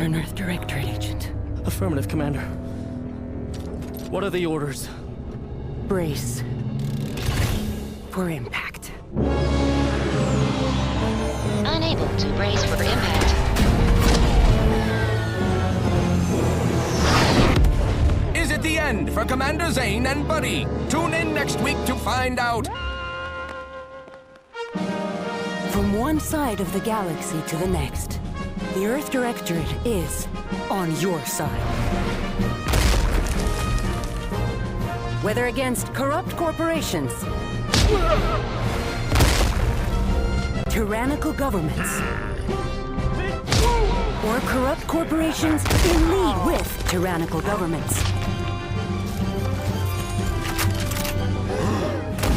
Eastern Earth Directorate agent. Affirmative, Commander. What are the orders? Brace for impact. Unable to brace for impact. Is it the end for Commander Zane and Buddy? Tune in next week to find out. From one side of the galaxy to the next, the Earth Directorate is on your side. Whether against corrupt corporations, tyrannical governments, or corrupt corporations in league with tyrannical governments.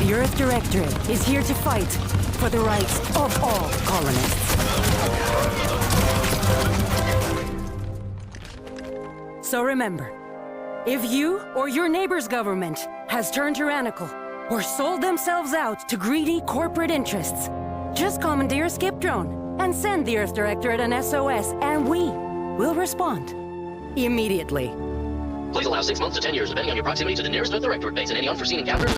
The Earth Directorate is here to fight for the rights of all colonists. So remember, if you or your neighbor's government has turned tyrannical or sold themselves out to greedy corporate interests, just commandeer a skip drone and send the Earth Directorate an SOS, and we will respond immediately. Please allow 6 months to 10 years, depending on your proximity to the nearest Earth Directorate base and any unforeseen encounters.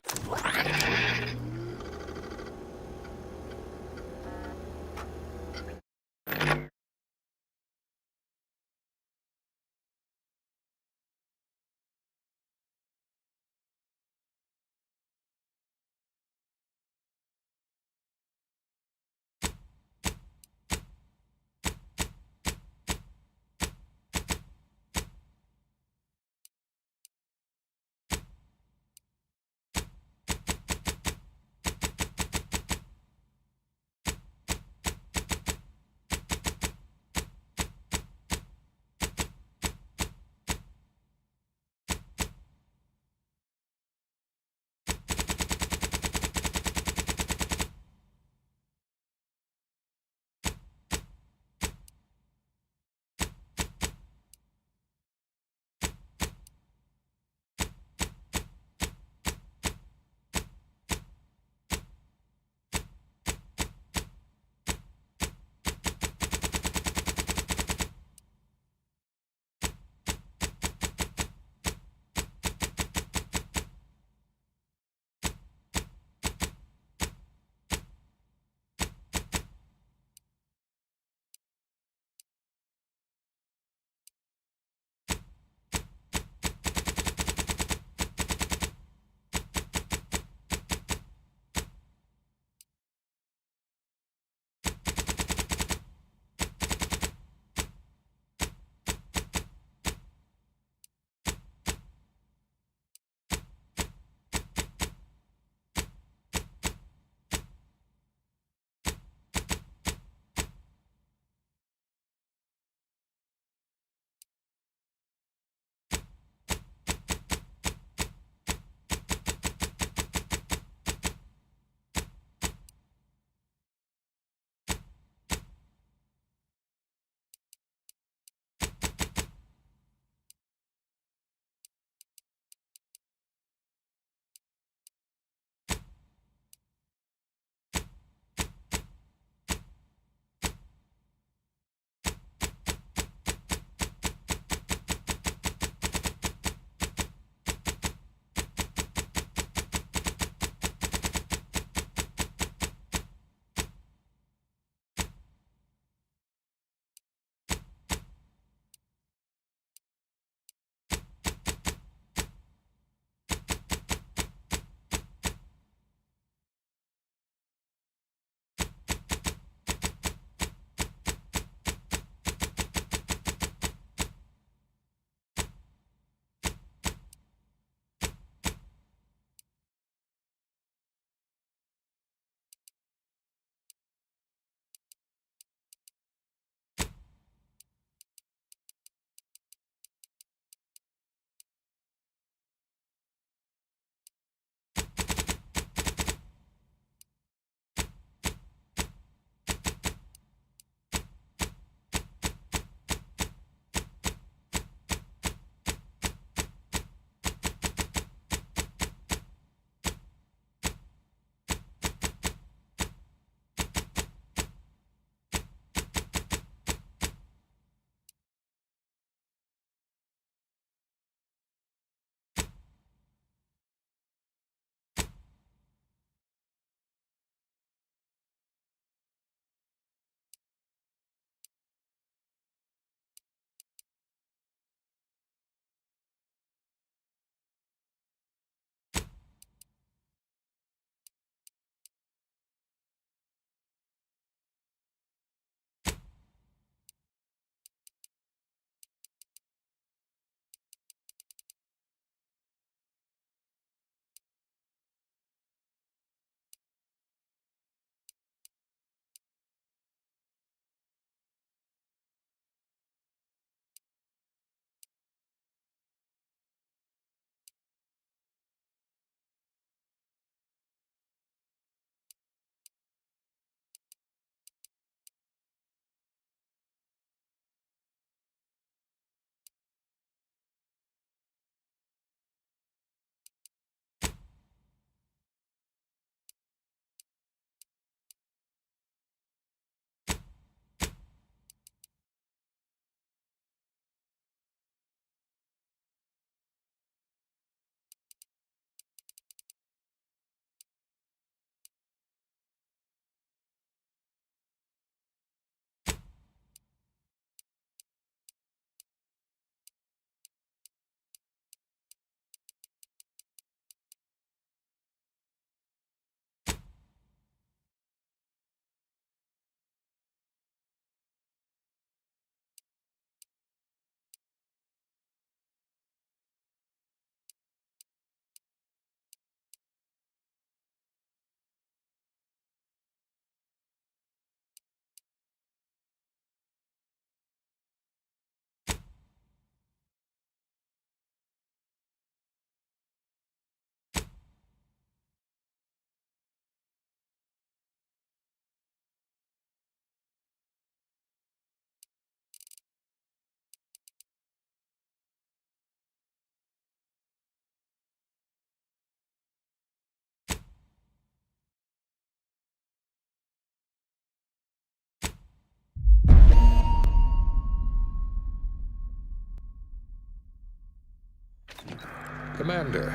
Commander,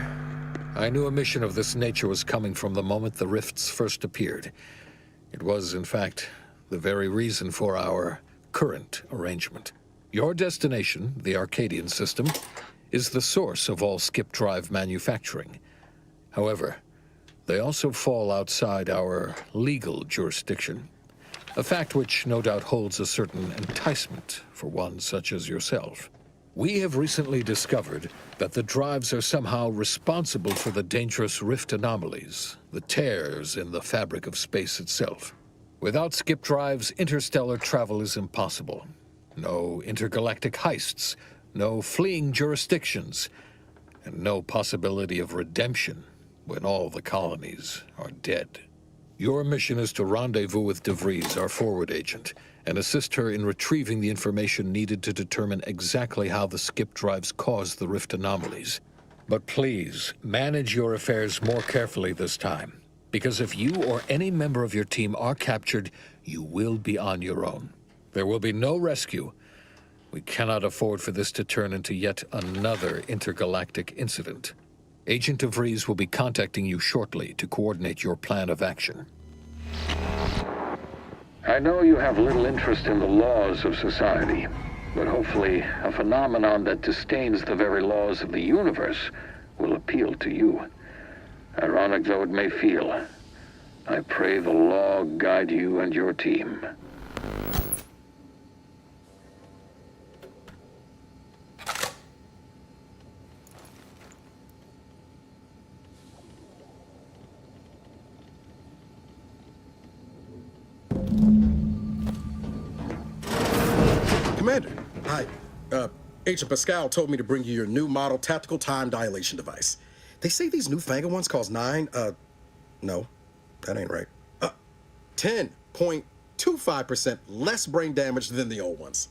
I knew a mission of this nature was coming from the moment the rifts first appeared. It was, in fact, the very reason for our current arrangement. Your destination, the Arcadian system, is the source of all skip drive manufacturing. However, they also fall outside our legal jurisdiction, a fact which no doubt holds a certain enticement for one such as yourself. We have recently discovered that the drives are somehow responsible for the dangerous rift anomalies, the tears in the fabric of space itself. Without skip drives, interstellar travel is impossible. No intergalactic heists, no fleeing jurisdictions, and no possibility of redemption when all the colonies are dead. Your mission is to rendezvous with De Vries, our forward agent, and assist her in retrieving the information needed to determine exactly how the skip drives caused the rift anomalies. But please, manage your affairs more carefully this time, because if you or any member of your team are captured, you will be on your own. There will be no rescue. We cannot afford for this to turn into yet another intergalactic incident. Agent De Vries will be contacting you shortly to coordinate your plan of action. I know you have little interest in the laws of society, but hopefully a phenomenon that disdains the very laws of the universe will appeal to you. Ironic though it may feel, I pray the law guide you and your team. Commander, hi. Agent Pascal told me to bring you your new model tactical time dilation device. They say these newfangled ones cause no, that ain't right. 10.25% less brain damage than the old ones.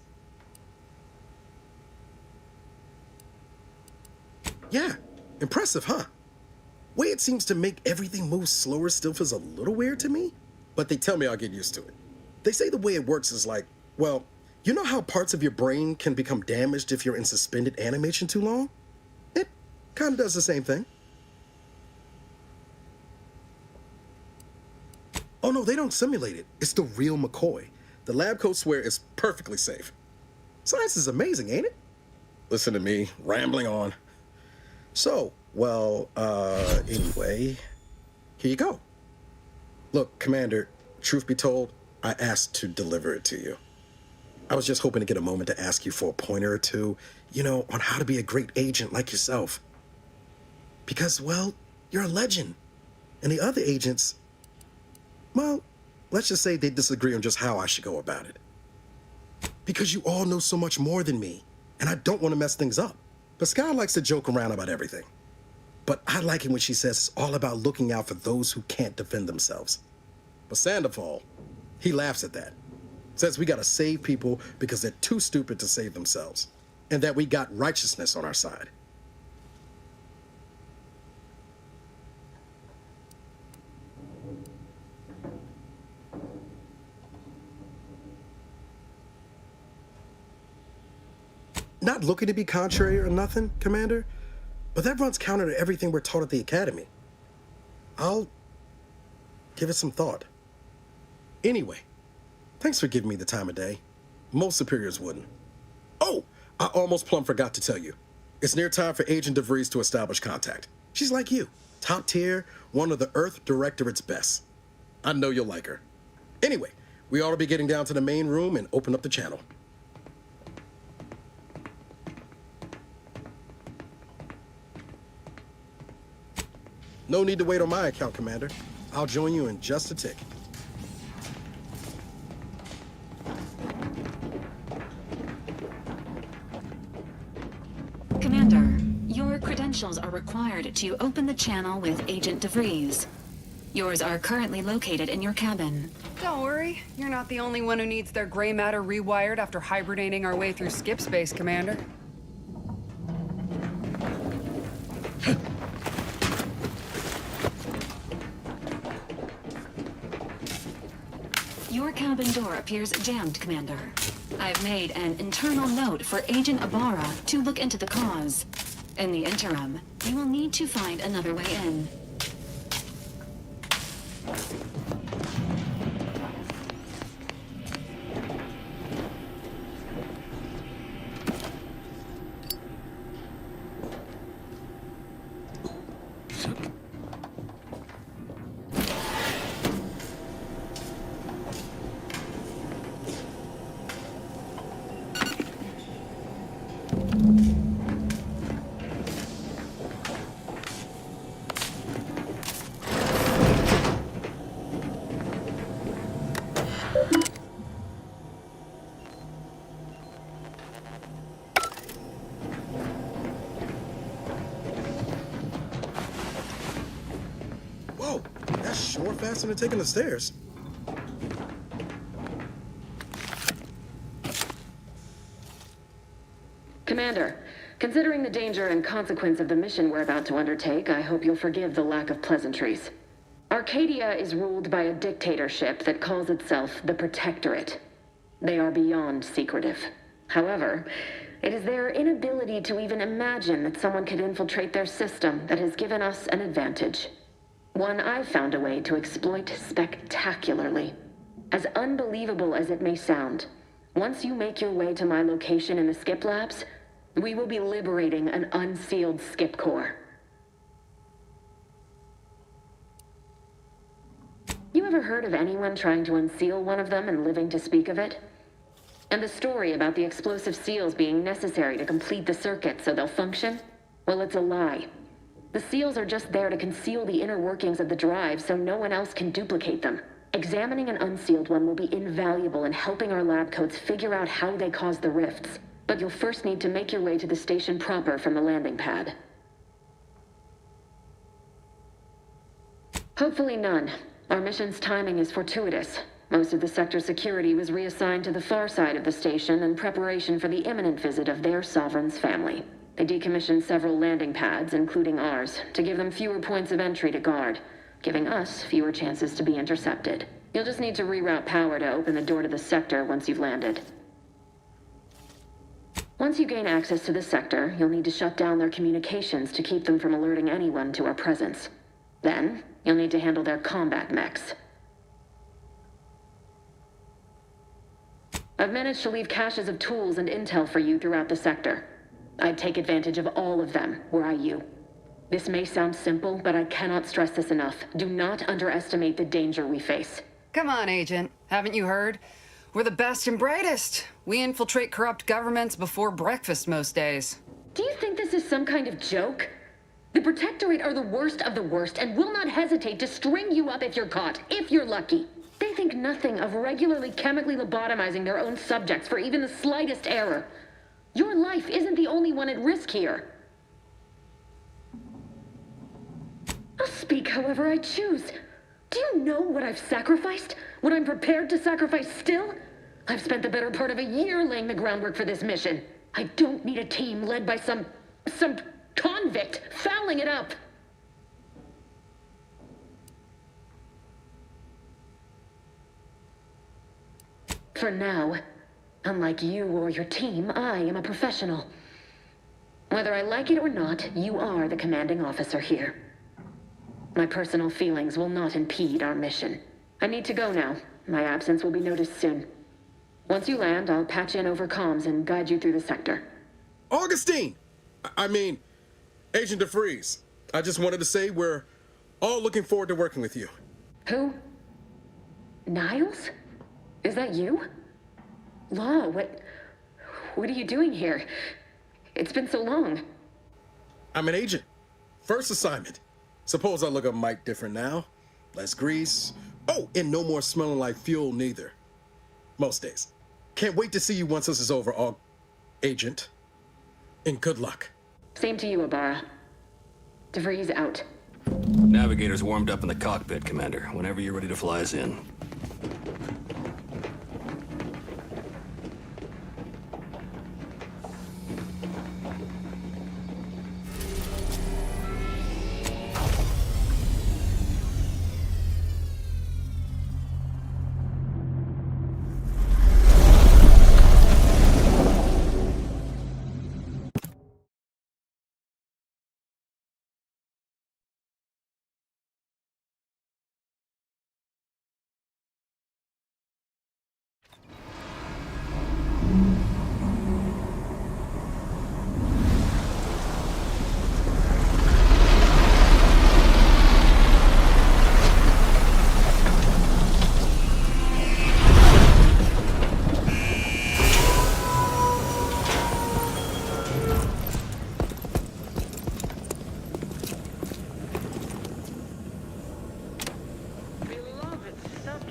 Yeah, impressive, huh? Way it seems to make everything move slower still feels a little weird to me, but they tell me I'll get used to it. They say the way it works is like, well, you know how parts of your brain can become damaged if you're in suspended animation too long? It kind of does the same thing. Oh no, they don't simulate it. It's the real McCoy. The lab coats swear it's perfectly safe. Science is amazing, ain't it? Listen to me, rambling on. So, well, anyway, here you go. Look, Commander, truth be told, I asked to deliver it to you. I was just hoping to get a moment to ask you for a pointer or two, you know, on how to be a great agent like yourself. Because, well, you're a legend. And the other agents, well, let's just say they disagree on just how I should go about it. Because you all know so much more than me, and I don't want to mess things up. Pascal likes to joke around about everything. But I like it when she says it's all about looking out for those who can't defend themselves. But Sandoval, he laughs at that. Says we gotta save people because they're too stupid to save themselves. And that we got righteousness on our side. Not looking to be contrary or nothing, Commander, but that runs counter to everything we're taught at the Academy. I'll give it some thought. Anyway, thanks for giving me the time of day. Most superiors wouldn't. Oh, I almost plumb forgot to tell you. It's near time for Agent De Vries to establish contact. She's like you, top tier, one of the Earth Directorate's best. I know you'll like her. Anyway, we ought to be getting down to the main room and open up the channel. No need to wait on my account, Commander. I'll join you in just a tick. Commander, your credentials are required to open the channel with Agent De Vries. Yours are currently located in your cabin. Don't worry, you're not the only one who needs their gray matter rewired after hibernating our way through skip space, Commander. Your cabin door appears jammed, Commander. I've made an internal note for Agent Ibarra to look into the cause. In the interim, you will need to find another way in. Whoa, that's sure faster than taking the stairs. Commander, considering the danger and consequence of the mission we're about to undertake, I hope you'll forgive the lack of pleasantries. Arcadia is ruled by a dictatorship that calls itself the Protectorate. They are beyond secretive. However, it is their inability to even imagine that someone could infiltrate their system that has given us an advantage. One I've found a way to exploit spectacularly. As unbelievable as it may sound, once you make your way to my location in the Skip Labs, we will be liberating an unsealed Skip core. You ever heard of anyone trying to unseal one of them and living to speak of it? And the story about the explosive seals being necessary to complete the circuit so they'll function? Well, it's a lie. The seals are just there to conceal the inner workings of the drive so no one else can duplicate them. Examining an unsealed one will be invaluable in helping our lab coats figure out how they cause the rifts. But you'll first need to make your way to the station proper from the landing pad. Hopefully none. Our mission's timing is fortuitous. Most of the sector security was reassigned to the far side of the station in preparation for the imminent visit of their sovereign's family. They decommissioned several landing pads, including ours, to give them fewer points of entry to guard, giving us fewer chances to be intercepted. You'll just need to reroute power to open the door to the sector once you've landed. Once you gain access to the sector, you'll need to shut down their communications to keep them from alerting anyone to our presence. Then, you'll need to handle their combat mechs. I've managed to leave caches of tools and intel for you throughout the sector. I'd take advantage of all of them, were I you. This may sound simple, but I cannot stress this enough. Do not underestimate the danger we face. Come on, Agent. Haven't you heard? We're the best and brightest. We infiltrate corrupt governments before breakfast most days. Do you think this is some kind of joke? The Protectorate are the worst of the worst and will not hesitate to string you up if you're caught, if you're lucky. They think nothing of regularly chemically lobotomizing their own subjects for even the slightest error. Your life isn't the only one at risk here. I'll speak however I choose. Do you know what I've sacrificed? What I'm prepared to sacrifice still? I've spent the better part of a year laying the groundwork for this mission. I don't need a team led by some convict fouling it up. For now, unlike you or your team, I am a professional. Whether I like it or not, you are the commanding officer here. My personal feelings will not impede our mission. I need to go now. My absence will be noticed soon. Once you land, I'll patch in over comms and guide you through the sector. Augustine! I mean, Agent DeFreeze. I just wanted to say we're all looking forward to working with you. Who? Niles? Is that you? Law, what are you doing here? It's been so long. I'm an agent. First assignment. Suppose I look a mite different now. Less grease. Oh, and no more smelling like fuel neither. Most days. Can't wait to see you once this is over, Agent. And good luck. Same to you, Ibarra. DeVries out. Navigator's warmed up in the cockpit, Commander. Whenever you're ready to fly us in.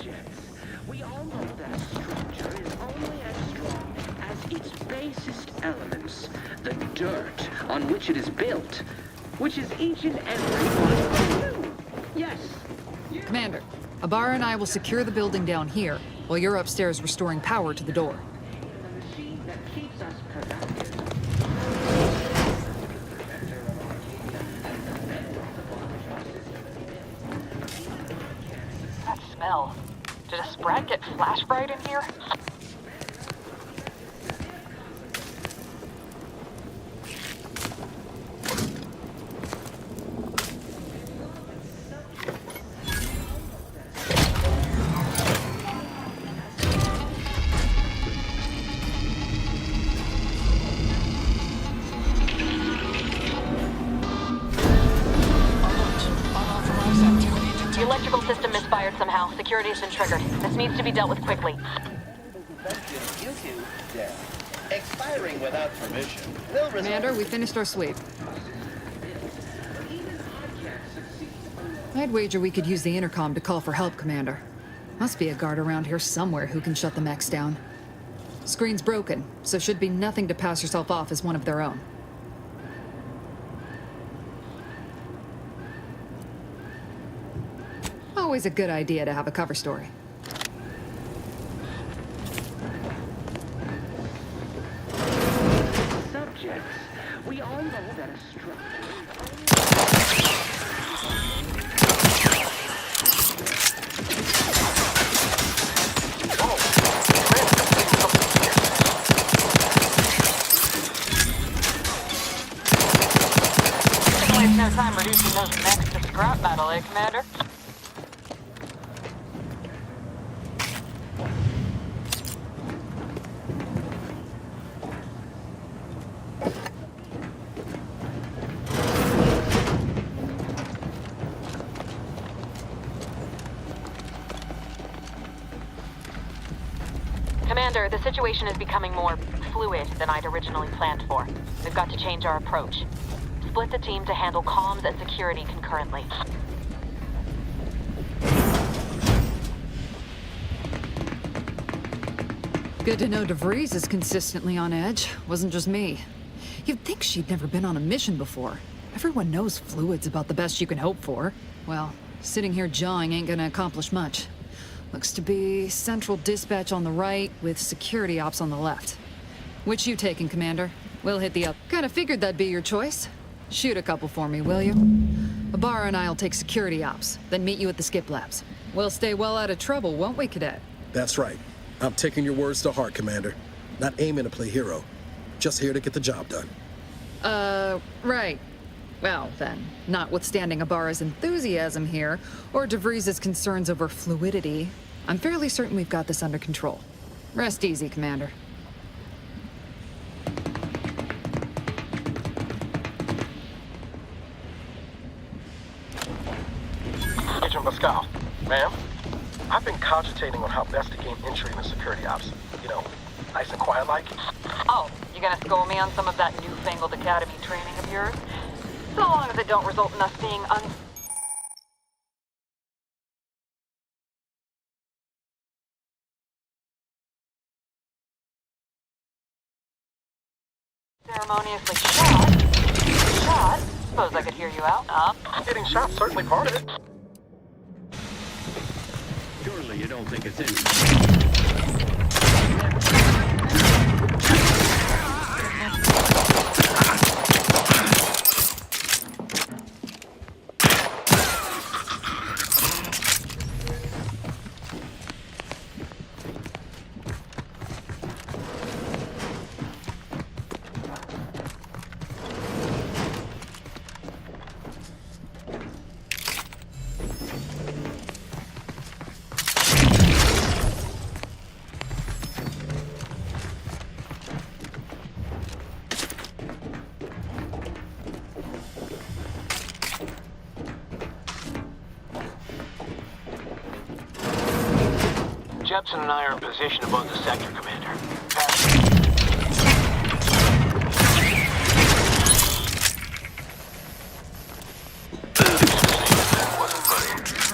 Subjects, we all know that a structure is only as strong as its basest elements, the dirt on which it is built, which is each and every one of you. Yes. Commander, Ibarra and I will secure the building down here, while you're upstairs restoring power to the door. The machine that keeps us productive. That smell. Did a Sprat get flash fried in here? The electrical system misfired somehow. Security has been triggered. This needs to be dealt with quickly. Expiring without permission. Commander, we finished our sweep. I'd wager we could use the intercom to call for help, Commander. Must be a guard around here somewhere who can shut the mechs down. Screen's broken, so should be nothing to pass yourself off as one of their own. Always a good idea to have a cover story. Subjects, we all know that a structure Waste no time reducing those mechs to scrap metal, eh, Commander? Commander, the situation is becoming more fluid than I'd originally planned for. We've got to change our approach. Split the team to handle comms and security concurrently. Good to know DeVries is consistently on edge. Wasn't just me. You'd think she'd never been on a mission before. Everyone knows fluid's about the best you can hope for. Well, sitting here jawing ain't gonna accomplish much. Looks to be central dispatch on the right with security ops on the left. Which you taking, Commander? We'll hit the up. Kinda figured that'd be your choice. Shoot a couple for me, will you? Ibarra and I'll take security ops, then meet you at the skip labs. We'll stay well out of trouble, won't we, Cadet? That's right. I'm taking your words to heart, Commander. Not aiming to play hero. Just here to get the job done. Right. Well, then, notwithstanding Ibarra's enthusiasm here, or DeVries' concerns over fluidity, I'm fairly certain we've got this under control. Rest easy, Commander. Agent Pascal, ma'am, I've been cogitating on how best to gain entry into security ops. You know, nice and quiet like. Oh, you gonna school me on some of that newfangled academy training of yours? So long as it don't result in us being ceremoniously shot. Suppose I could hear you out, huh? Getting shot certainly part of it. Surely you don't think it's in. Jepson and I are in position above the sector, Commander.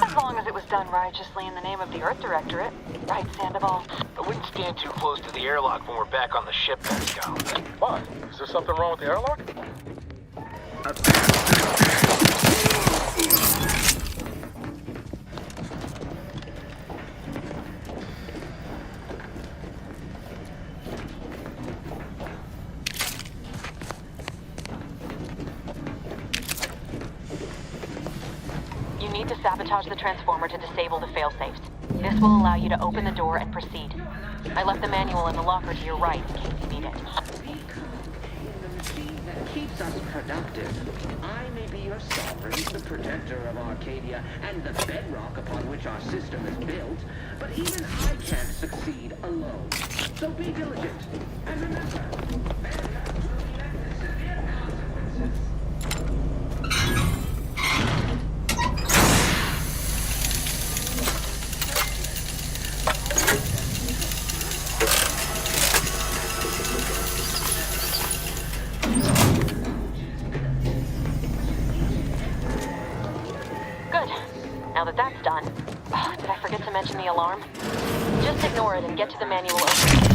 as long as it was done righteously in the name of the Earth Directorate. Right, Sandoval? I wouldn't stand too close to the airlock when we're back on the ship, Pascal. Why? Is there something wrong with the airlock? You need to sabotage the transformer to disable the failsafes. This will allow you to open the door and proceed. I left the manual in the locker to your right in case you need it. That keeps us productive. I may be your sovereign, the protector of Arcadia, and the bedrock upon which our system is built, but even I can't succeed alone. So be diligent, and remember, failure will be met with severe consequences. Now that that's done... Oh, did I forget to mention the alarm? Just ignore it and get to the manual open.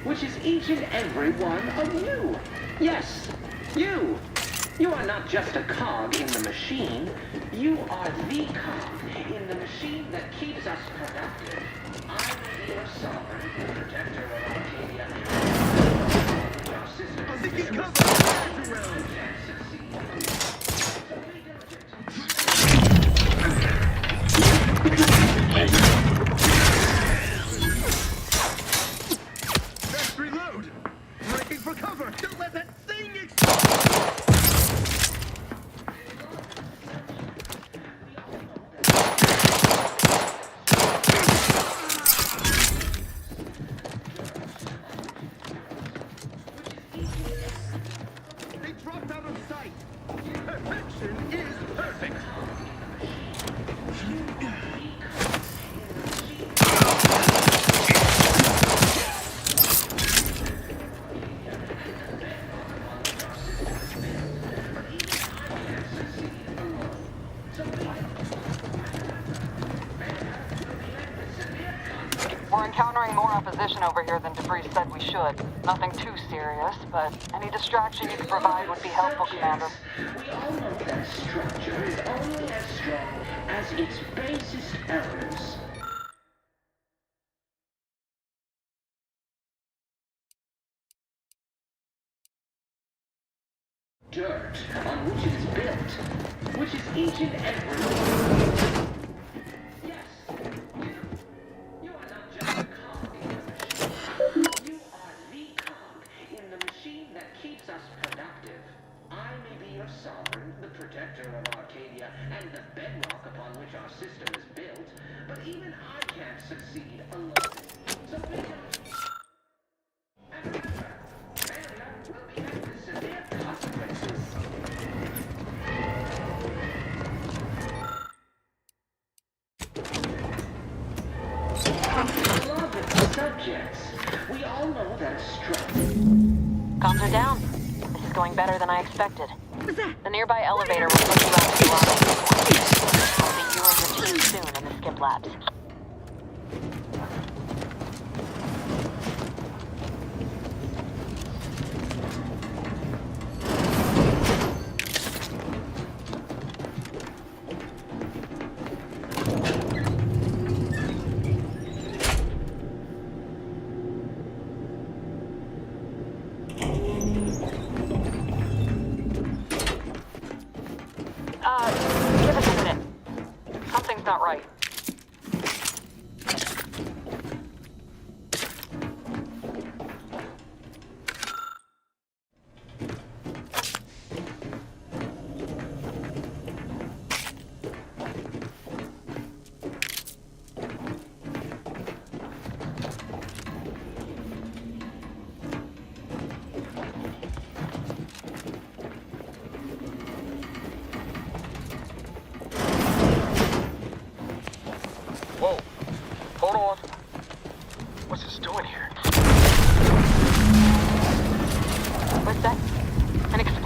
Which is each and every one of you. Yes, you. You are not just a cog in the machine. You are the cog in the machine that keeps us productive. I will be your sovereign, the protector of Arcadia. Our system I think he's coming. Can't succeed. So be Reload! Breaking for cover! Don't let that thing They dropped out of sight! Perfection is perfect! We're encountering more opposition over here than DeVries said we should. Nothing too serious, but any distraction you could provide would be helpful, Commander. We all know that structure is only as strong as its basest elements. Dirt on which it is built, which is each and every... Yes, you are not just a cog in the machine. You are the cog in the machine that keeps us productive. I may be your sovereign, the protector of Arcadia, and the bedrock upon which our system is built, but even I can't succeed alone. So be diligent. And remember, failure will be met with severe consequences. Beloved subjects, we all know that Comms are down. This is going better than I expected. The nearby elevator will put you out to the lobby. I'll see you and your team soon in the skip labs. Give us a minute. Something's not right.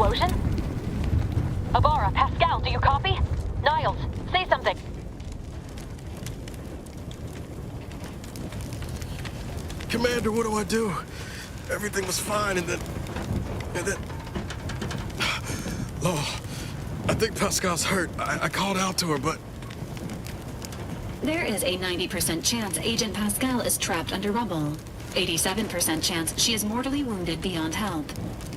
explosion? Ibarra, Pascal, do you copy? Niles, say something. Commander, what do I do? Everything was fine, and then... Law, I think Pascal's hurt. I called out to her, but... There is a 90% chance Agent Pascal is trapped under rubble. 87% chance she is mortally wounded beyond help.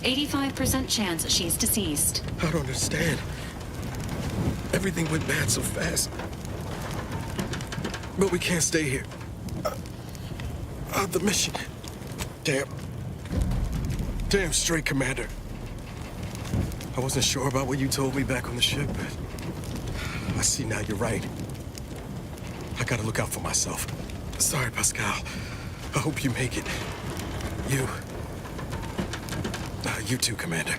85% chance she's deceased. I don't understand. Everything went bad so fast. But we can't stay here. The mission... Damn straight, Commander. I wasn't sure about what you told me back on the ship, but I see now you're right. I gotta look out for myself. Sorry, Pascal. I hope you make it. You too, Commander.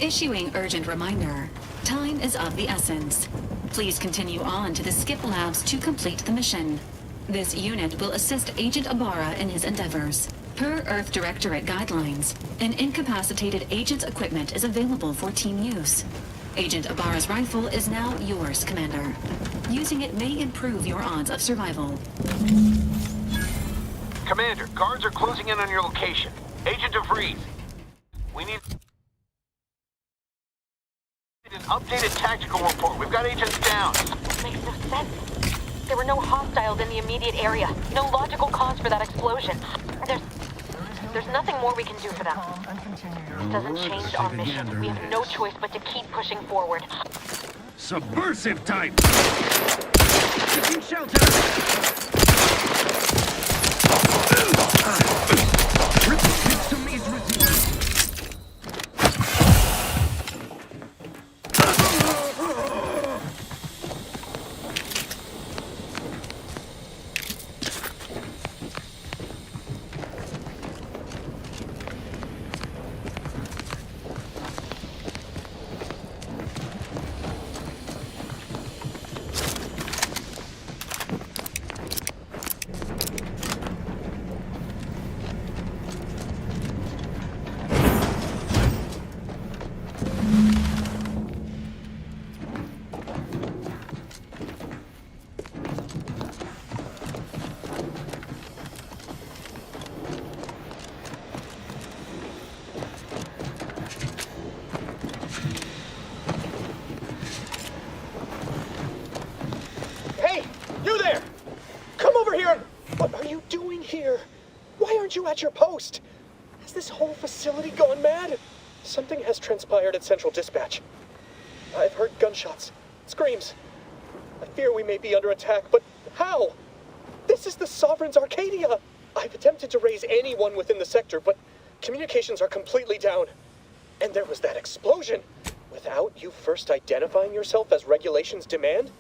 Issuing urgent reminder. Time is of the essence. Please continue on to the skip labs to complete the mission. This unit will assist Agent Ibarra in his endeavors. Per Earth Directorate guidelines, an incapacitated agent's equipment is available for team use. Agent Ibarra's rifle is now yours, Commander. Using it may improve your odds of survival. Commander, guards are closing in on your location. Agent DeVries, we need an updated tactical report. We've got agents down. Makes no sense. There were no hostiles in the immediate area. No logical cause for that explosion. There's nothing more we can do for them. It doesn't change our mission. We have no choice but to keep pushing forward. Subversive type! Taking shelter! System is resistant. At your post. Has this whole facility gone mad? Something has transpired at Central Dispatch. I've heard gunshots, screams. I fear we may be under attack, but how? This is the Sovereign's Arcadia. I've attempted to raise anyone within the sector, but communications are completely down. And there was that explosion. Without you first identifying yourself as regulations demand,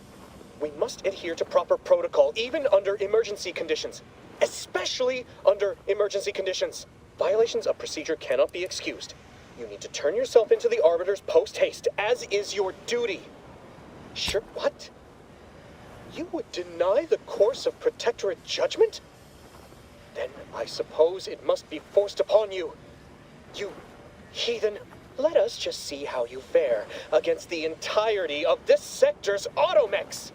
we must adhere to proper protocol, even under emergency conditions. Especially under emergency conditions. Violations of procedure cannot be excused. You need to turn yourself into the Arbiters post-haste, as is your duty. Sure, what? You would deny the course of Protectorate judgment? Then I suppose it must be forced upon you. You heathen, let us just see how you fare against the entirety of this sector's automechs.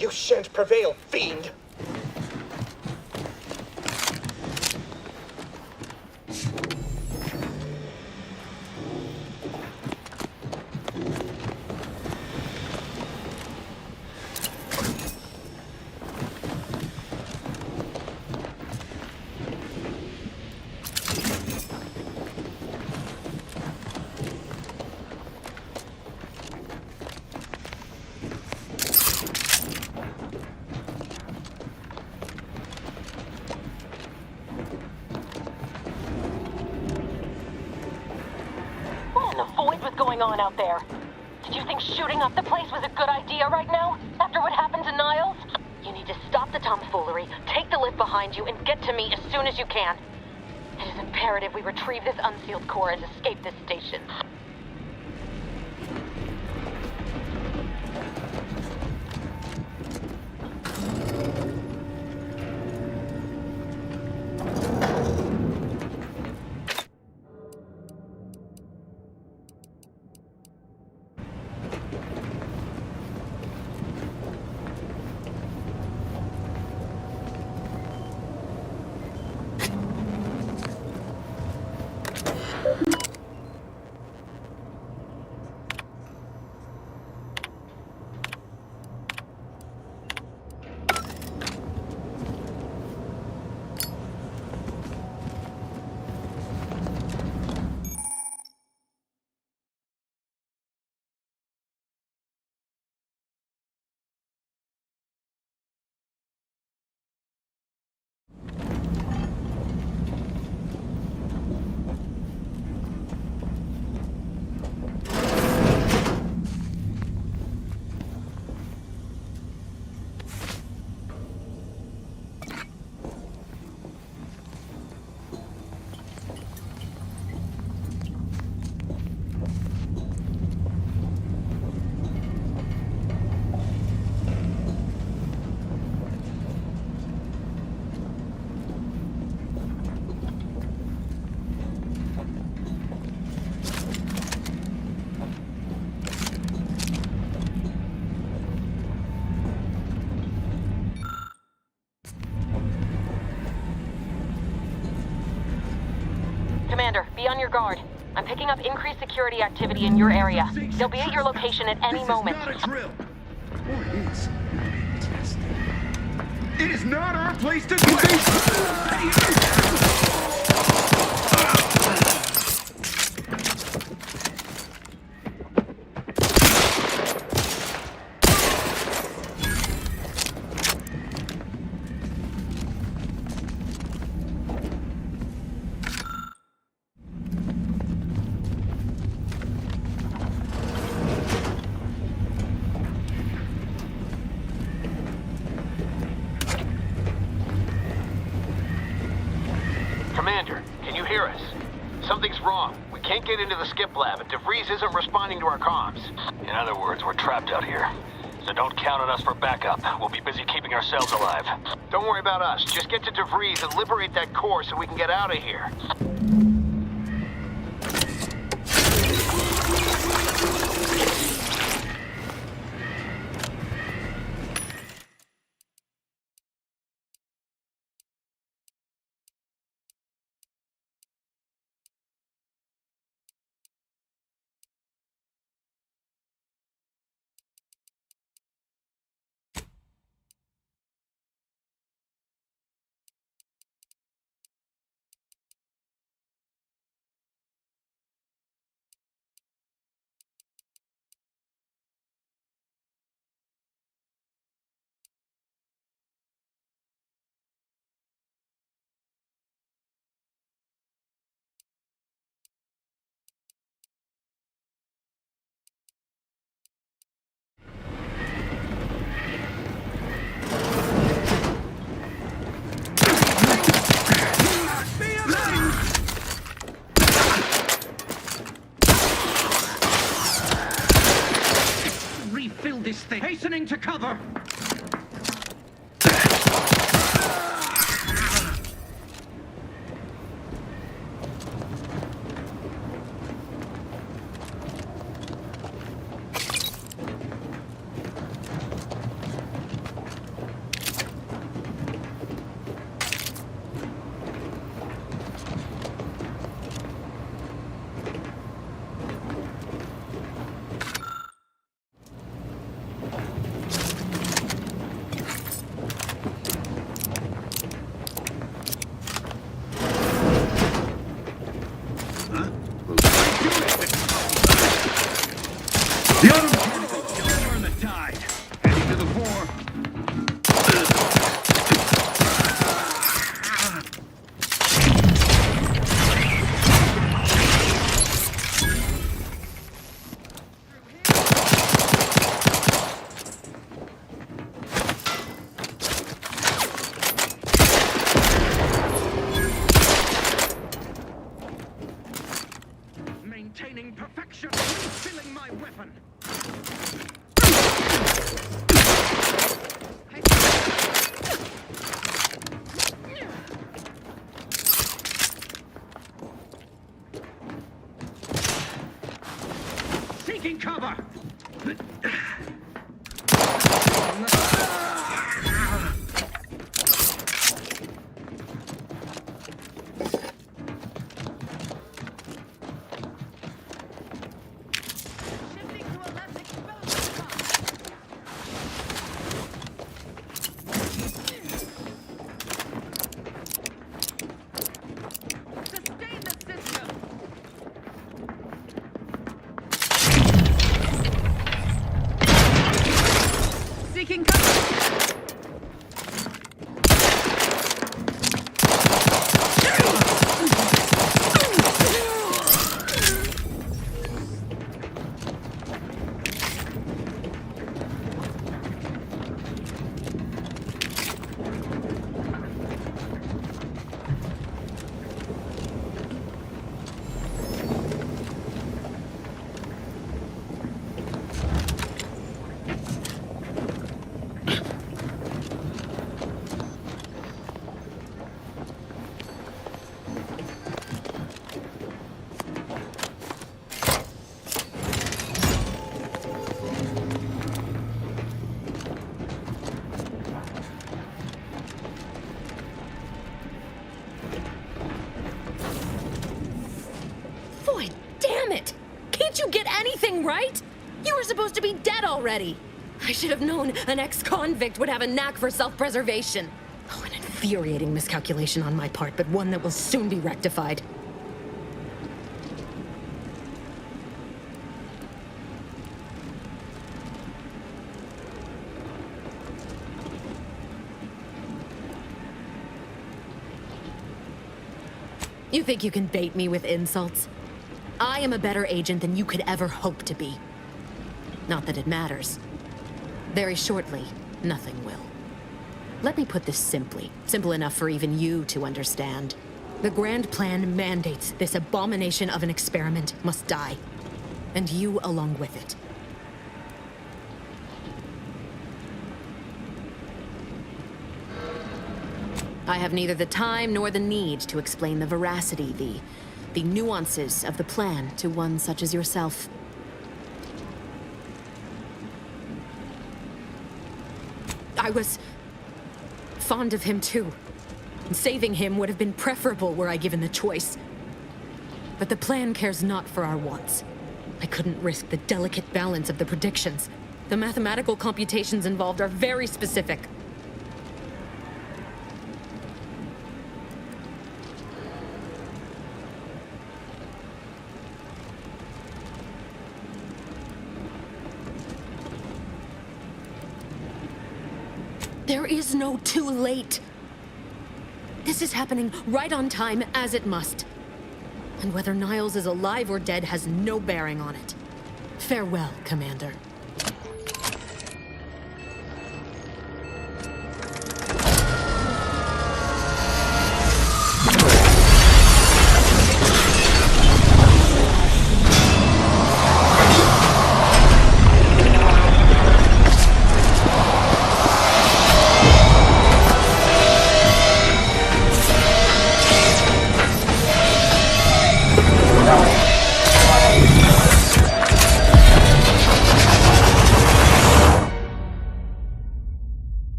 You shan't prevail, fiend! what's going on out there. Did you think shooting up the place was a good idea right now, after what happened to Niles? You need to stop the tomfoolery, take the lift behind you, and get to me as soon as you can. It is imperative we retrieve this unsealed core and escape this station. Commander, be on your guard. I'm picking up increased security activity in your area. They'll be at your location at any moment. This is not a drill. Or it is. It is not our place to Commander, can you hear us? Something's wrong. We can't get into the skip lab, and DeVries isn't responding to our comms. In other words, we're trapped out here. So don't count on us for backup. We'll be busy keeping ourselves alive. Don't worry about us. Just get to DeVries and liberate that core so we can get out of here. Refill this thing. Hastening to cover. The auto particles turn the tide. Heading to the fore. attaining perfection, refilling my weapon. Seeking cover! Seeking cover! Boy, damn it! Can't you get anything right? You were supposed to be dead already. I should have known an ex-convict would have a knack for self-preservation. Oh, an infuriating miscalculation on my part, but one that will soon be rectified. You think you can bait me with insults? I am a better agent than you could ever hope to be. Not that it matters. Very shortly, nothing will. Let me put this simply, simple enough for even you to understand. The grand plan mandates this abomination of an experiment must die, and you along with it. I have neither the time nor the need to explain the veracity, the nuances of the plan to one such as yourself. I was fond of him too. Saving him would have been preferable were I given the choice. But the plan cares not for our wants. I couldn't risk the delicate balance of the predictions. The mathematical computations involved are very specific. There is no too late. This is happening right on time, as it must. And whether Niles is alive or dead has no bearing on it. Farewell, Commander.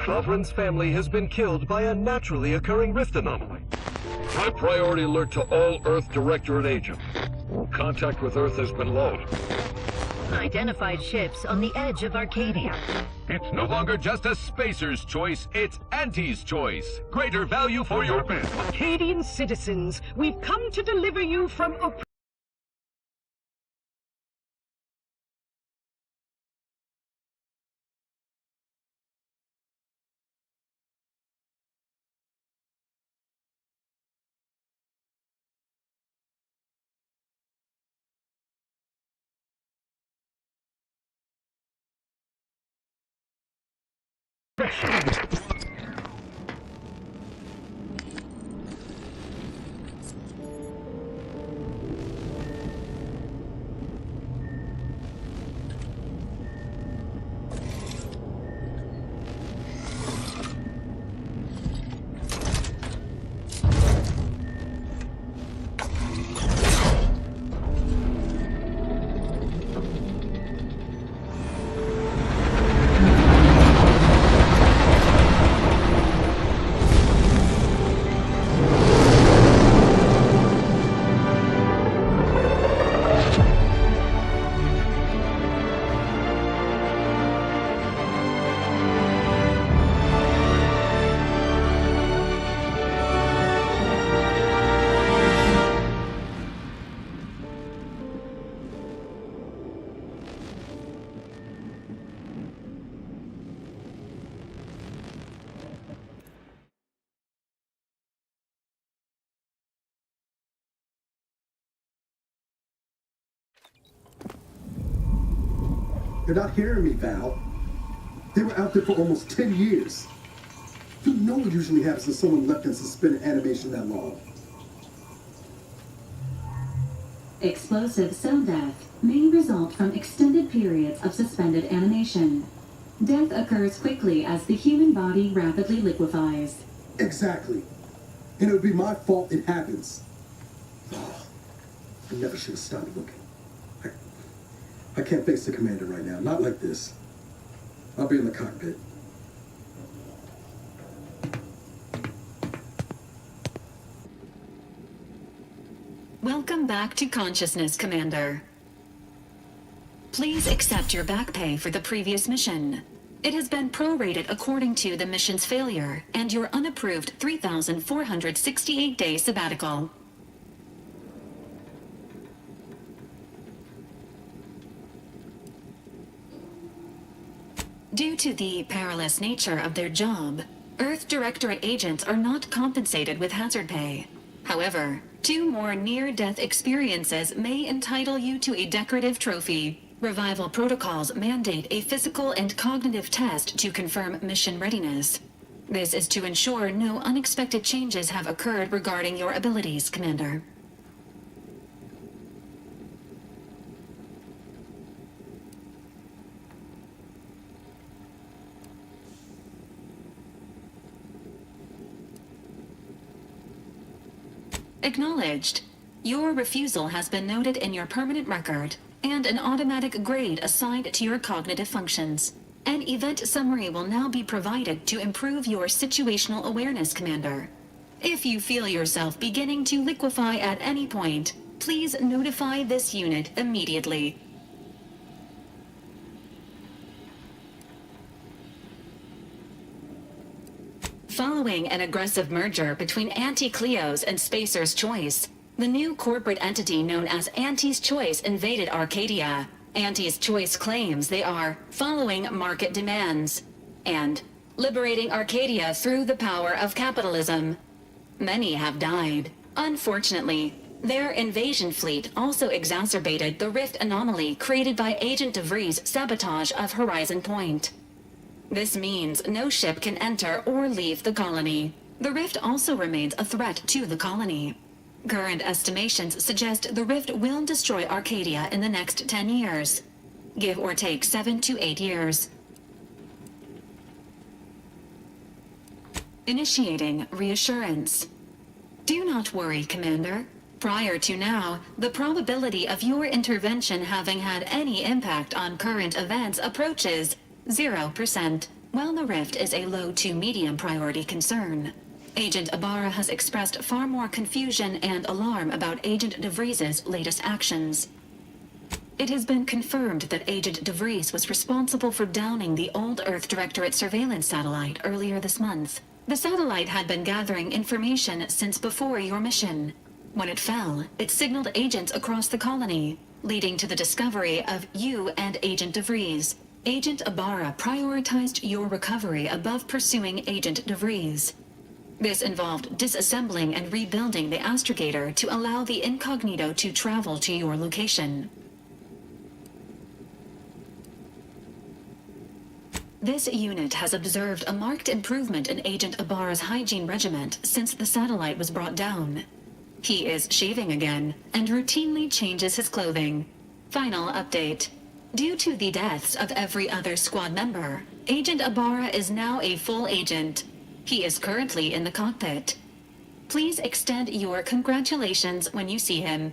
Sovereign's family has been killed by a naturally occurring rift anomaly. High priority alert to all Earth Directorate agents. Contact with Earth has been low. Identified ships on the edge of Arcadia. It's no longer just a spacer's choice, it's Auntie's choice. Greater value for your men. Arcadian citizens, we've come to deliver you from oppression. special. You're not hearing me, Val. They were out there for almost 10 years. You know what usually happens when someone left in suspended animation that long. Explosive cell death may result from extended periods of suspended animation. Death occurs quickly as the human body rapidly liquefies. Exactly. And it would be my fault it happens. Oh, I never should have stopped looking. I can't face the commander right now. Not like this. I'll be in the cockpit. Welcome back to consciousness, Commander. Please accept your back pay for the previous mission. It has been prorated according to the mission's failure and your unapproved 3,468-day sabbatical. Due to the perilous nature of their job, Earth Directorate agents are not compensated with hazard pay. However, 2 more near-death experiences may entitle you to a decorative trophy. Revival protocols mandate a physical and cognitive test to confirm mission readiness. This is to ensure no unexpected changes have occurred regarding your abilities, Commander. Acknowledged. Your refusal has been noted in your permanent record, and an automatic grade assigned to your cognitive functions. An event summary will now be provided to improve your situational awareness, Commander. If you feel yourself beginning to liquefy at any point, please notify this unit immediately. Following an aggressive merger between Anti-Cleo's and Spacer's Choice, the new corporate entity known as Anti's Choice invaded Arcadia. Anti's Choice claims they are following market demands and liberating Arcadia through the power of capitalism. Many have died. Unfortunately, their invasion fleet also exacerbated the rift anomaly created by Agent DeVries' sabotage of Horizon Point. This means no ship can enter or leave the colony. The rift also remains a threat to the colony. Current estimations suggest the rift will destroy Arcadia in the next 10 years. Give or take 7 to 8 years. Initiating reassurance. Do not worry, Commander. Prior to now, the probability of your intervention having had any impact on current events approaches 0%, while the rift is a low to medium priority concern. Agent Ibarra has expressed far more confusion and alarm about Agent DeVries' latest actions. It has been confirmed that Agent DeVries was responsible for downing the old Earth Directorate surveillance satellite earlier this month. The satellite had been gathering information since before your mission. When it fell, it signaled agents across the colony, leading to the discovery of you and Agent DeVries. Agent Ibarra prioritized your recovery above pursuing Agent DeVries. This involved disassembling and rebuilding the astrogator to allow the incognito to travel to your location. This unit has observed a marked improvement in Agent Ibarra's hygiene regimen since the satellite was brought down. He is shaving again and routinely changes his clothing. Final update. Due to the deaths of every other squad member, Agent Ibarra is now a full agent. He is currently in the cockpit. Please extend your congratulations when you see him.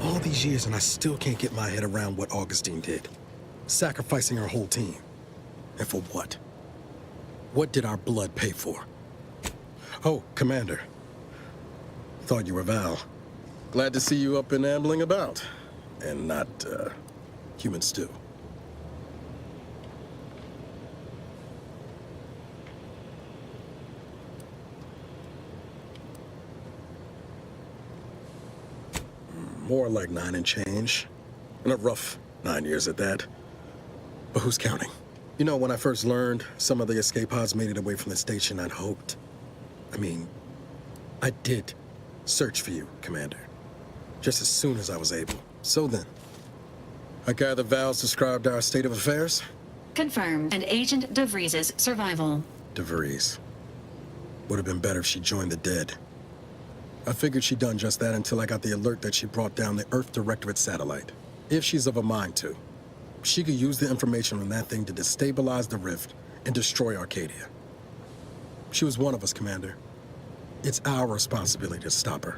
All these years and I still can't get my head around what Augustine did. Sacrificing her whole team. And for what? What did our blood pay for? Oh, Commander. Thought you were Val. Glad to see you up and ambling about. And not, human stew. More like 9 and change. And a rough 9 years at that. But who's counting? You know, when I first learned some of the escape pods made it away from the station, I'd hoped. I did search for you, Commander. Just as soon as I was able. So then, I gather Val's described our state of affairs? Confirmed. And Agent DeVries' survival. DeVries. Would have been better if she joined the dead. I figured she'd done just that until I got the alert that she brought down the Earth Directorate satellite. If she's of a mind to, she could use the information from that thing to destabilize the rift and destroy Arcadia. She was one of us, Commander. It's our responsibility to stop her.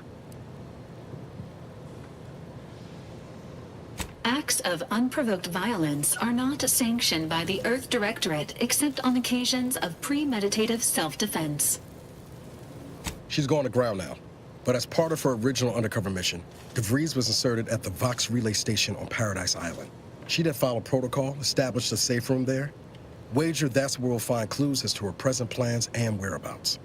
Acts of unprovoked violence are not sanctioned by the Earth Directorate except on occasions of premeditative self-defense. She's going to ground now. But as part of her original undercover mission, DeVries was inserted at the Vox relay station on Paradise Island. She'd have followed protocol, established a safe room there. Wager that's where we'll find clues as to her present plans and whereabouts.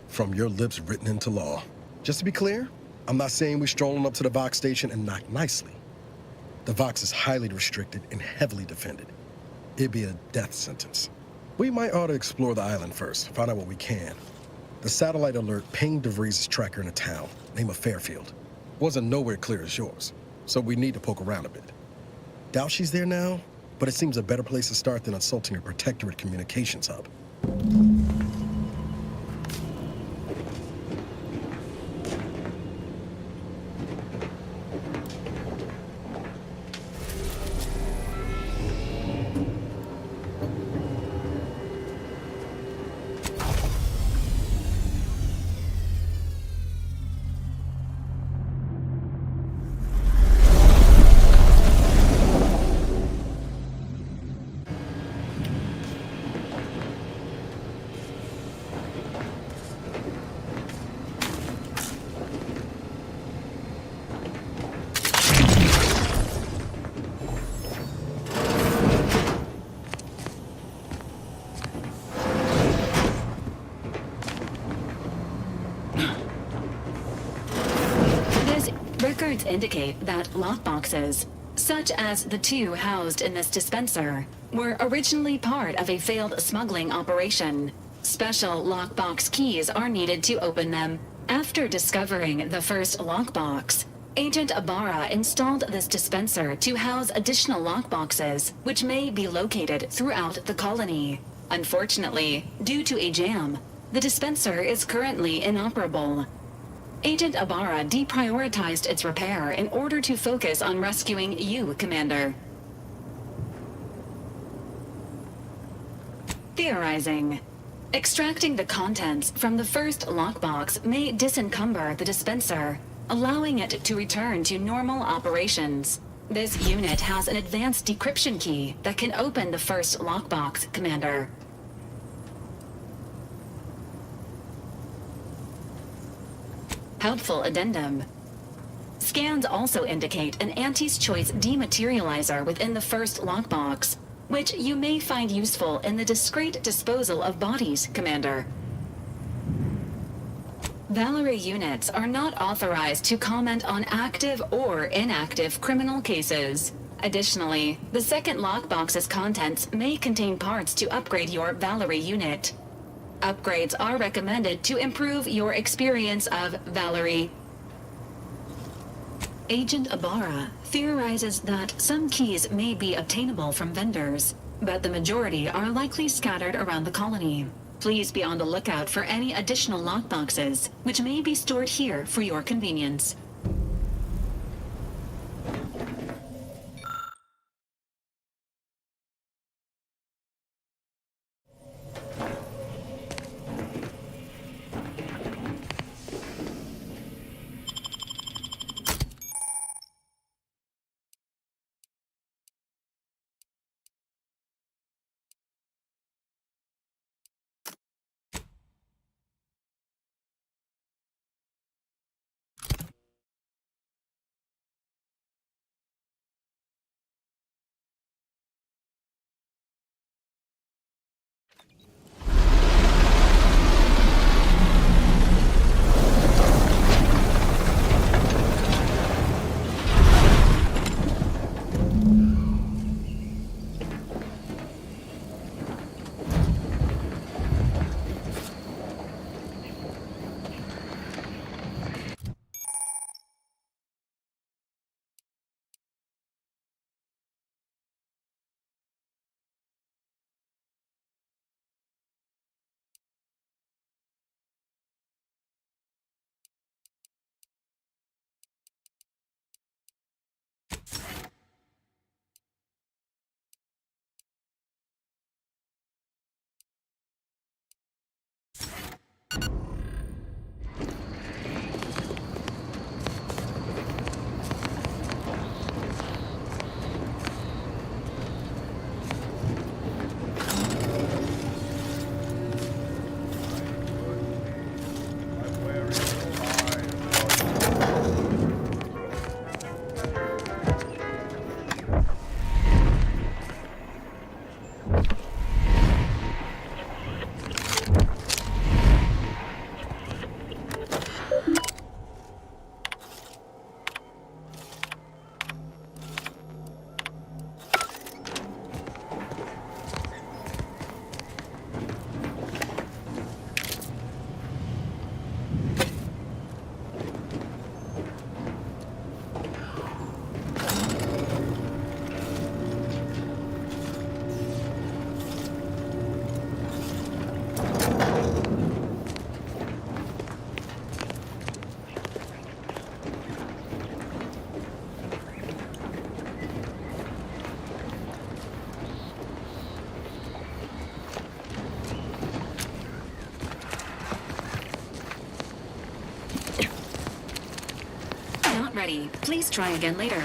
From your lips written into law. Just to be clear, I'm not saying we're strolling up to the Vox station and knock nicely. The Vox is highly restricted and heavily defended. It'd be a death sentence. We might ought to explore the island first, find out what we can. The satellite alert pinged DeVries' tracker in a town, name of Fairfield. Wasn't nowhere clear as yours, so we need to poke around a bit. Doubt she's there now, but it seems a better place to start than assaulting a protectorate communications hub. indicate that lockboxes, such as the two housed in this dispenser, were originally part of a failed smuggling operation. Special lockbox keys are needed to open them. After discovering the first lockbox, Agent Ibarra installed this dispenser to house additional lockboxes, which may be located throughout the colony. Unfortunately, due to a jam, the dispenser is currently inoperable. Agent Ibarra deprioritized its repair in order to focus on rescuing you, Commander. Theorizing. Extracting the contents from the first lockbox may disencumber the dispenser, allowing it to return to normal operations. This unit has an advanced decryption key that can open the first lockbox, Commander. Helpful addendum. Scans also indicate an Anti's Choice dematerializer within the first lockbox, which you may find useful in the discreet disposal of bodies, Commander. Valerie units are not authorized to comment on active or inactive criminal cases. Additionally, the second lockbox's contents may contain parts to upgrade your Valerie unit. Upgrades are recommended to improve your experience of Valerie. Agent Ibarra theorizes that some keys may be obtainable from vendors, but the majority are likely scattered around the colony. Please be on the lookout for any additional lockboxes, which may be stored here for your convenience. Ready. Please try again later.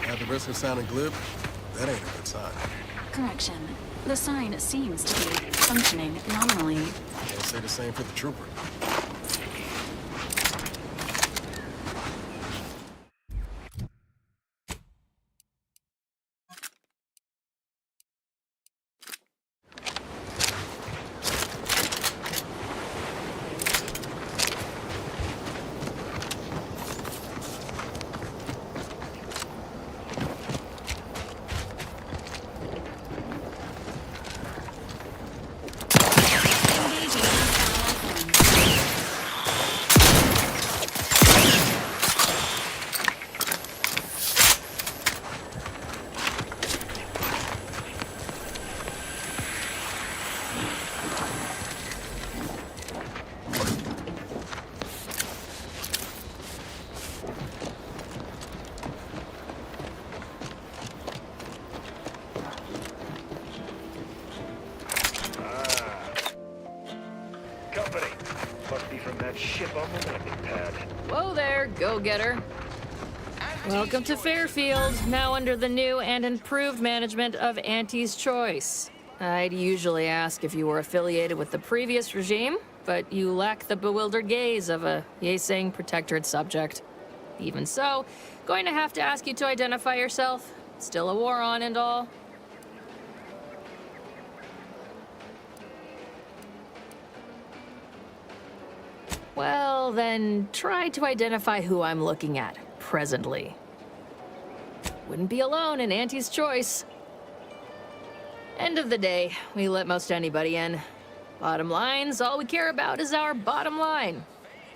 At the risk of sounding glib, that ain't a good sign. Correction. The sign seems to be functioning nominally. Can't say the same for the trooper. on the landing pad. Whoa there, go-getter. Welcome to Fairfield, now under the new and improved management of Auntie's Choice. I'd usually ask if you were affiliated with the previous regime, but you lack the bewildered gaze of a yay-saying protectorate subject. Even so, going to have to ask you to identify yourself. Still a war on and all. Well, then try to identify who I'm looking at presently. Wouldn't be alone in Auntie's Choice. End of the day, we let most anybody in. Bottom line's all we care about is our bottom line.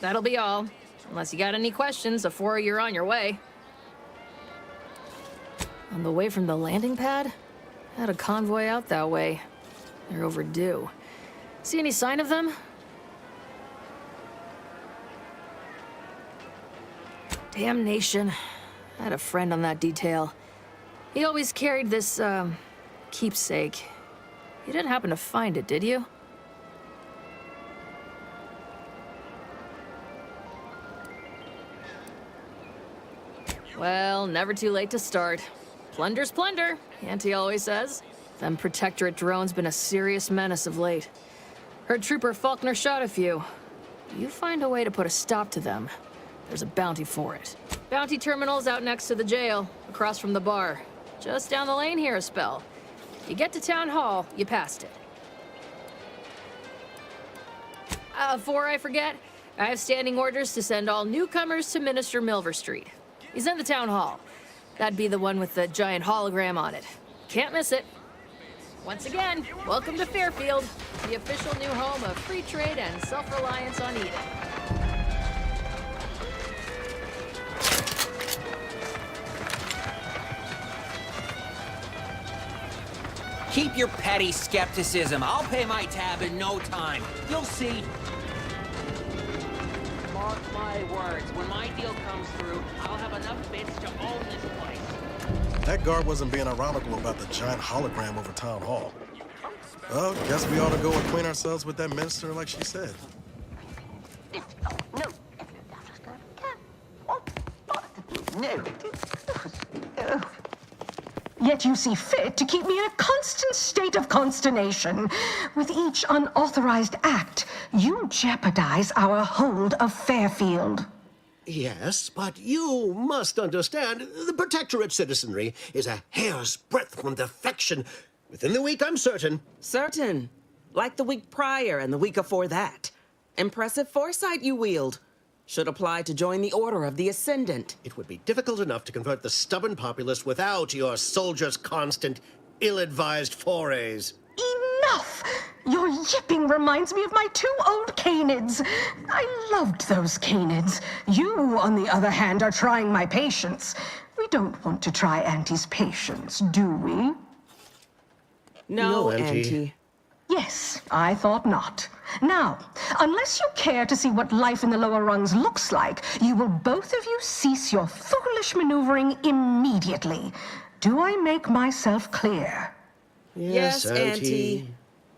That'll be all. Unless you got any questions before you're on your way. On the way from the landing pad? Had a convoy out that way. They're overdue. See any sign of them? Damnation. I had a friend on that detail. He always carried this, keepsake. You didn't happen to find it, did you? Well, never too late to start. Plunder's plunder, Auntie always says. Them Protectorate drones been a serious menace of late. Heard Trooper Faulkner shot a few. You find a way to put a stop to them, there's a bounty for it. Bounty terminal's out next to the jail, across from the bar. Just down the lane here a spell. You get to Town Hall, you passed it. Before I forget, I have standing orders to send all newcomers to Minister Milver Street. He's in the Town Hall. That'd be the one with the giant hologram on it. Can't miss it. Once again, welcome to Fairfield, the official new home of free trade and self-reliance on Eden. Keep your petty skepticism. I'll pay my tab in no time. You'll see. Mark my words, when my deal comes through, I'll have enough bits to own this place. That guard wasn't being ironical about the giant hologram over Town Hall. Well, guess we ought to go acquaint ourselves with that minister like she said. No. Yet you see fit to keep me in a constant state of consternation. With each unauthorized act, you jeopardize our hold of Fairfield. Yes, but you must understand, the Protectorate citizenry is a hair's breadth from defection. Within the week, I'm certain. Certain. Like the week prior and the week before that. Impressive foresight you wield. Should apply to join the Order of the Ascendant. It would be difficult enough to convert the stubborn populace without your soldiers' constant, ill-advised forays. Enough! Your yipping reminds me of my 2 old canids. I loved those canids. You, on the other hand, are trying my patience. We don't want to try Auntie's patience, do we? No, Auntie. Yes, I thought not. Now, unless you care to see what life in the lower rungs looks like, you will both of you cease your foolish maneuvering immediately. Do I make myself clear? Yes, Auntie.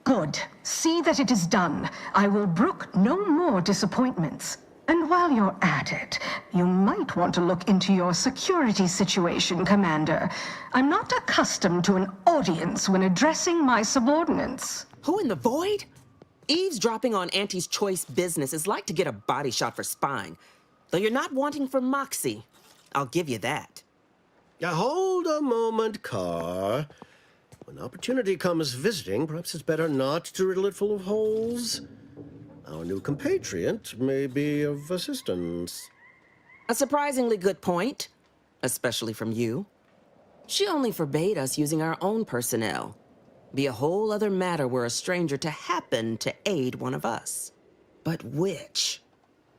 Good. See that it is done. I will brook no more disappointments. And while you're at it, you might want to look into your security situation, Commander. I'm not accustomed to an audience when addressing my subordinates. Who in the void? Eavesdropping on Auntie's Choice business is like to get a body shot for spying. Though you're not wanting for moxie. I'll give you that. Now, hold a moment, Carr. When opportunity comes visiting, perhaps it's better not to riddle it full of holes. Our new compatriot may be of assistance. A surprisingly good point, especially from you. She only forbade us using our own personnel. Be a whole other matter were a stranger to happen to aid one of us. But which?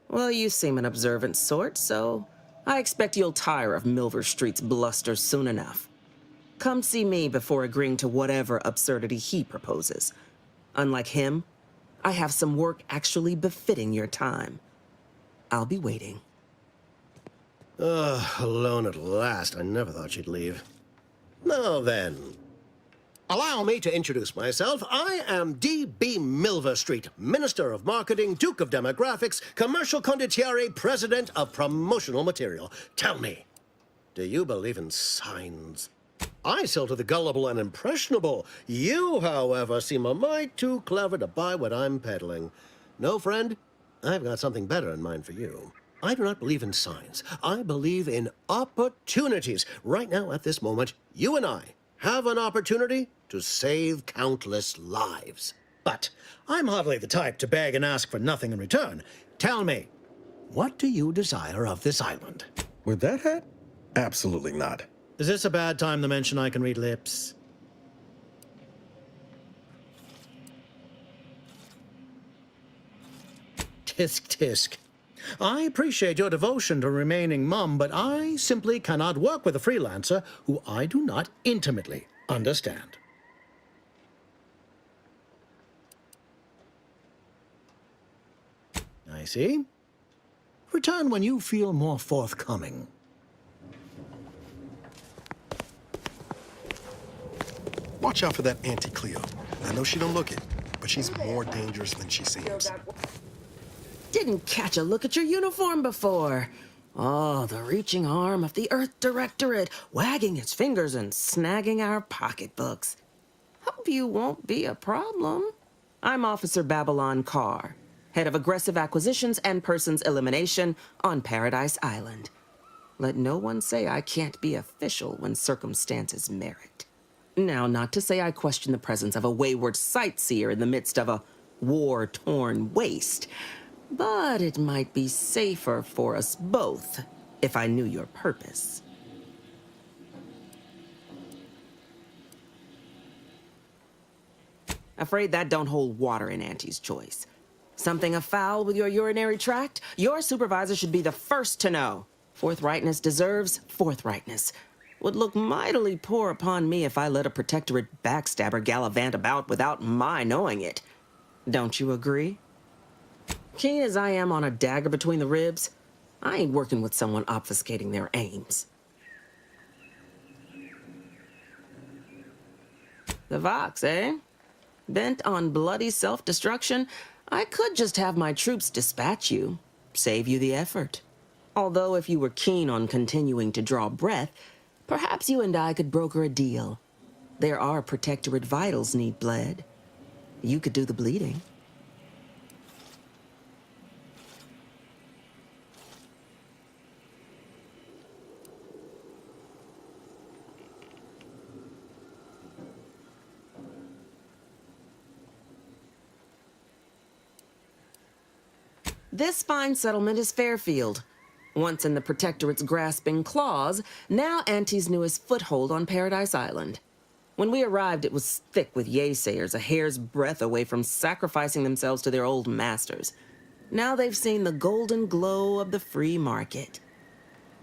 Well, you seem an observant sort, so I expect you'll tire of Milver Street's bluster soon enough. Come see me before agreeing to whatever absurdity he proposes. Unlike him, I have some work actually befitting your time. I'll be waiting. Alone at last. I never thought she'd leave. Now then, Allow me to introduce myself. I am D.B. Milverstreet, Minister of Marketing, Duke of Demographics, Commercial Condottiere, President of Promotional Material. Tell me, do you believe in signs? I sell to the gullible and impressionable. You, however, seem a mite too clever to buy what I'm peddling. No, friend, I've got something better in mind for you. I do not believe in signs. I believe in opportunities. Right now, at this moment, you and I have an opportunity to save countless lives. But I'm hardly the type to beg and ask for nothing in return. Tell me, what do you desire of this island? With that hat? Absolutely not. Is this a bad time to mention I can read lips? Tisk tisk. I appreciate your devotion to remaining mum, but I simply cannot work with a freelancer who I do not intimately understand. I see. Return when you feel more forthcoming. Watch out for that Auntie Cleo. I know she don't look it, but she's more dangerous than she seems. Didn't catch a look at your uniform before. Oh, the reaching arm of the Earth Directorate, wagging its fingers and snagging our pocketbooks. Hope you won't be a problem. I'm Officer Babylon Carr, head of aggressive acquisitions and persons elimination on Paradise Island. Let no one say I can't be official when circumstances merit. Now, not to say I question the presence of a wayward sightseer in the midst of a war-torn waste, but it might be safer for us both if I knew your purpose. Afraid that don't hold water in Auntie's choice. Something afoul with your urinary tract? Your supervisor should be the first to know. Forthrightness deserves forthrightness. Would look mightily poor upon me if I let a protectorate backstabber gallivant about without my knowing it. Don't you agree? Keen as I am on a dagger between the ribs, I ain't working with someone obfuscating their aims. The Vox, eh? Bent on bloody self-destruction, I could just have my troops dispatch you, save you the effort. Although if you were keen on continuing to draw breath, perhaps you and I could broker a deal. There are protectorate vitals need bled. You could do the bleeding. This fine settlement is Fairfield. Once in the Protectorate's grasping claws, now Auntie's newest foothold on Paradise Island. When we arrived, it was thick with yaysayers, a hair's breadth away from sacrificing themselves to their old masters. Now they've seen the golden glow of the free market.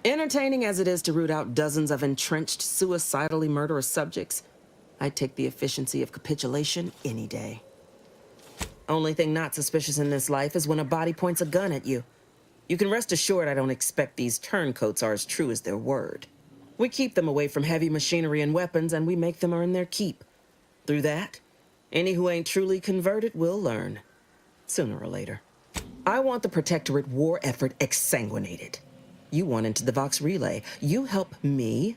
Entertaining as it is to root out dozens of entrenched, suicidally murderous subjects, I'd take the efficiency of capitulation any day. Only thing not suspicious in this life is when a body points a gun at you. You can rest assured I don't expect these turncoats are as true as their word. We keep them away from heavy machinery and weapons, and we make them earn their keep. Through that, any who ain't truly converted will learn, sooner or later. I want the Protectorate war effort exsanguinated. You want into the Vox Relay. You help me,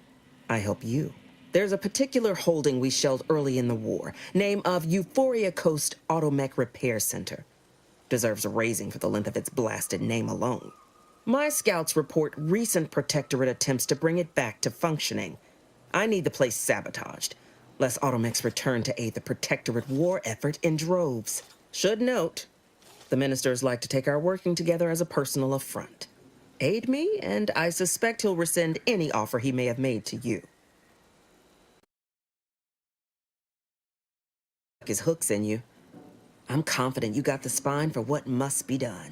I help you. There's a particular holding we shelled early in the war, name of Euphoria Coast Automech Repair Center. Deserves a raising for the length of its blasted name alone. My scouts report recent Protectorate attempts to bring it back to functioning. I need the place sabotaged, lest Automechs return to aid the Protectorate war effort in droves. Should note, the ministers like to take our working together as a personal affront. Aid me, and I suspect he'll rescind any offer he may have made to you. His hooks in you. I'm confident you got the spine for what must be done.